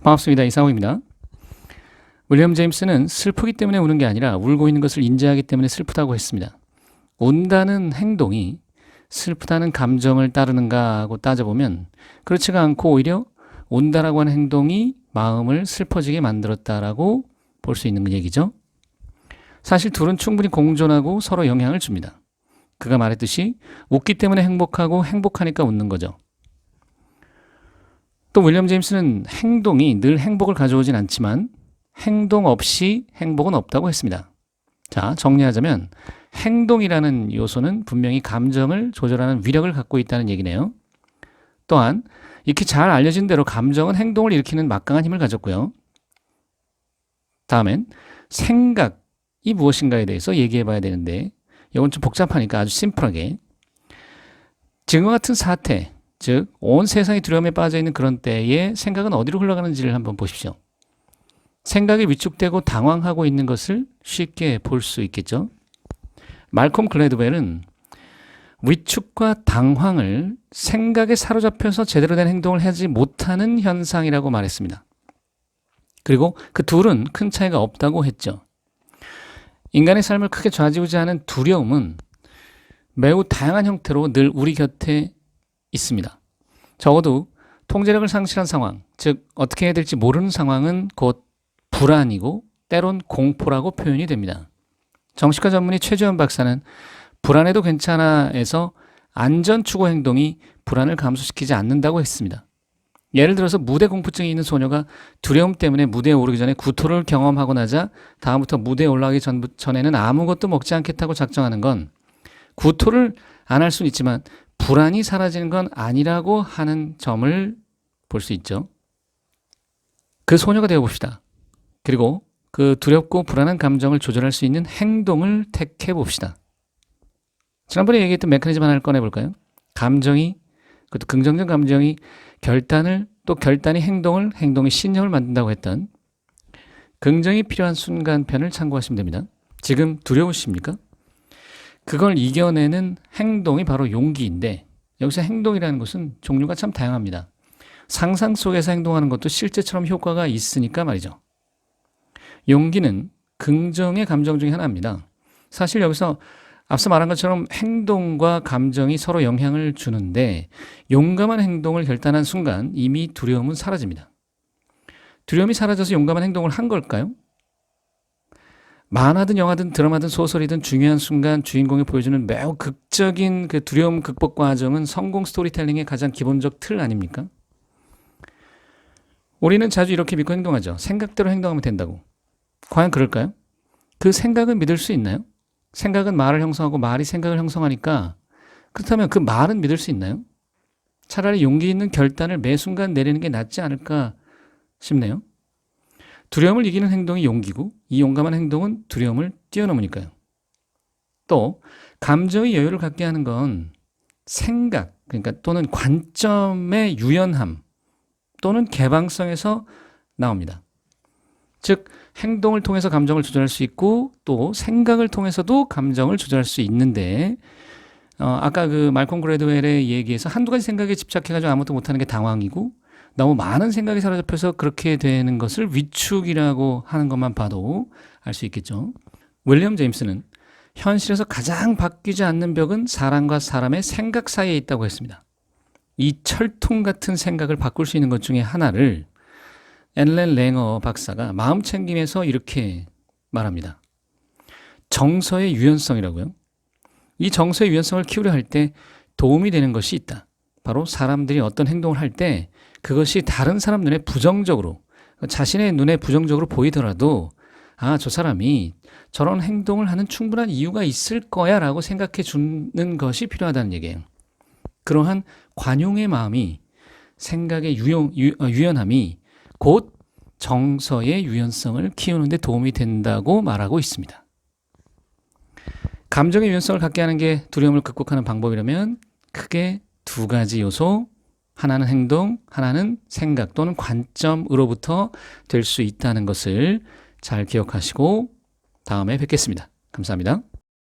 반갑습니다. 이상호입니다. 윌리엄 제임스는 슬프기 때문에 우는 게 아니라 울고 있는 것을 인지하기 때문에 슬프다고 했습니다. 운다는 행동이 슬프다는 감정을 따르는가 하고 따져보면 그렇지가 않고 오히려 운다라고 하는 행동이 마음을 슬퍼지게 만들었다라고 볼 수 있는 얘기죠. 사실 둘은 충분히 공존하고 서로 영향을 줍니다. 그가 말했듯이 웃기 때문에 행복하고 행복하니까 웃는 거죠. 또 윌리엄 제임스는 행동이 늘 행복을 가져오진 않지만 행동 없이 행복은 없다고 했습니다. 자, 정리하자면 행동이라는 요소는 분명히 감정을 조절하는 위력을 갖고 있다는 얘기네요. 또한 익히 잘 알려진 대로 감정은 행동을 일으키는 막강한 힘을 가졌고요. 다음엔 생각이 무엇인가에 대해서 얘기해 봐야 되는데 이건 좀 복잡하니까 아주 심플하게 지금과 같은 사태, 즉 온 세상이 두려움에 빠져 있는 그런 때에 생각은 어디로 흘러가는지를 한번 보십시오. 생각이 위축되고 당황하고 있는 것을 쉽게 볼 수 있겠죠. 말콤 글래드웰은 위축과 당황을 생각에 사로잡혀서 제대로 된 행동을 하지 못하는 현상이라고 말했습니다. 그리고 그 둘은 큰 차이가 없다고 했죠. 인간의 삶을 크게 좌지우지하는 두려움은 매우 다양한 형태로 늘 우리 곁에 있습니다. 적어도 통제력을 상실한 상황, 즉 어떻게 해야 될지 모르는 상황은 곧 불안이고 때론 공포라고 표현이 됩니다. 정신과 전문의 최주현 박사는 불안해도 괜찮아에서 안전 추구 행동이 불안을 감소시키지 않는다고 했습니다. 예를 들어서 무대 공포증이 있는 소녀가 두려움 때문에 무대에 오르기 전에 구토를 경험하고 나자 다음부터 무대에 올라가기 전에는 아무것도 먹지 않겠다고 작정하는 건 구토를 안 할 수는 있지만 불안이 사라지는 건 아니라고 하는 점을 볼 수 있죠. 그 소녀가 되어봅시다. 그리고 그 두렵고 불안한 감정을 조절할 수 있는 행동을 택해 봅시다. 지난번에 얘기했던 메커니즘 하나를 꺼내볼까요? 감정이, 그것도 긍정적 감정이 결단을, 또 결단이 행동을, 행동이 신념을 만든다고 했던 긍정이 필요한 순간편을 참고하시면 됩니다. 지금 두려우십니까? 그걸 이겨내는 행동이 바로 용기인데 여기서 행동이라는 것은 종류가 참 다양합니다. 상상 속에서 행동하는 것도 실제처럼 효과가 있으니까 말이죠. 용기는 긍정의 감정 중에 하나입니다. 사실 여기서 앞서 말한 것처럼 행동과 감정이 서로 영향을 주는데 용감한 행동을 결단한 순간 이미 두려움은 사라집니다. 두려움이 사라져서 용감한 행동을 한 걸까요? 만화든 영화든 드라마든 소설이든 중요한 순간 주인공이 보여주는 매우 극적인 그 두려움 극복 과정은 성공 스토리텔링의 가장 기본적 틀 아닙니까? 우리는 자주 이렇게 믿고 행동하죠. 생각대로 행동하면 된다고. 과연 그럴까요? 그 생각을 믿을 수 있나요? 생각은 말을 형성하고 말이 생각을 형성하니까 그렇다면 그 말은 믿을 수 있나요? 차라리 용기 있는 결단을 매 순간 내리는 게 낫지 않을까 싶네요. 두려움을 이기는 행동이 용기고 이 용감한 행동은 두려움을 뛰어넘으니까요. 또 감정의 여유를 갖게 하는 건 생각, 그러니까 또는 관점의 유연함 또는 개방성에서 나옵니다. 즉 행동을 통해서 감정을 조절할 수 있고 또 생각을 통해서도 감정을 조절할 수 있는데 아까 그 말콤 글래드웰의 얘기에서 한두 가지 생각에 집착해가지고 아무것도 못하는 게 당황이고 너무 많은 생각이 사로잡혀서 그렇게 되는 것을 위축이라고 하는 것만 봐도 알 수 있겠죠. 윌리엄 제임스는 현실에서 가장 바뀌지 않는 벽은 사람과 사람의 생각 사이에 있다고 했습니다. 이 철통 같은 생각을 바꿀 수 있는 것 중에 하나를 앨런 랭어 박사가 마음챙김에서 이렇게 말합니다. 정서의 유연성이라고요. 이 정서의 유연성을 키우려 할 때 도움이 되는 것이 있다. 바로 사람들이 어떤 행동을 할 때 그것이 다른 사람 눈에 부정적으로, 자신의 눈에 부정적으로 보이더라도 아, 저 사람이 저런 행동을 하는 충분한 이유가 있을 거야 라고 생각해 주는 것이 필요하다는 얘기예요. 그러한 관용의 마음이, 생각의 유연함이 곧 정서의 유연성을 키우는 데 도움이 된다고 말하고 있습니다. 감정의 유연성을 갖게 하는 게 두려움을 극복하는 방법이라면 크게 두 가지 요소, 하나는 행동, 하나는 생각 또는 관점으로부터 될 수 있다는 것을 잘 기억하시고 다음에 뵙겠습니다. 감사합니다.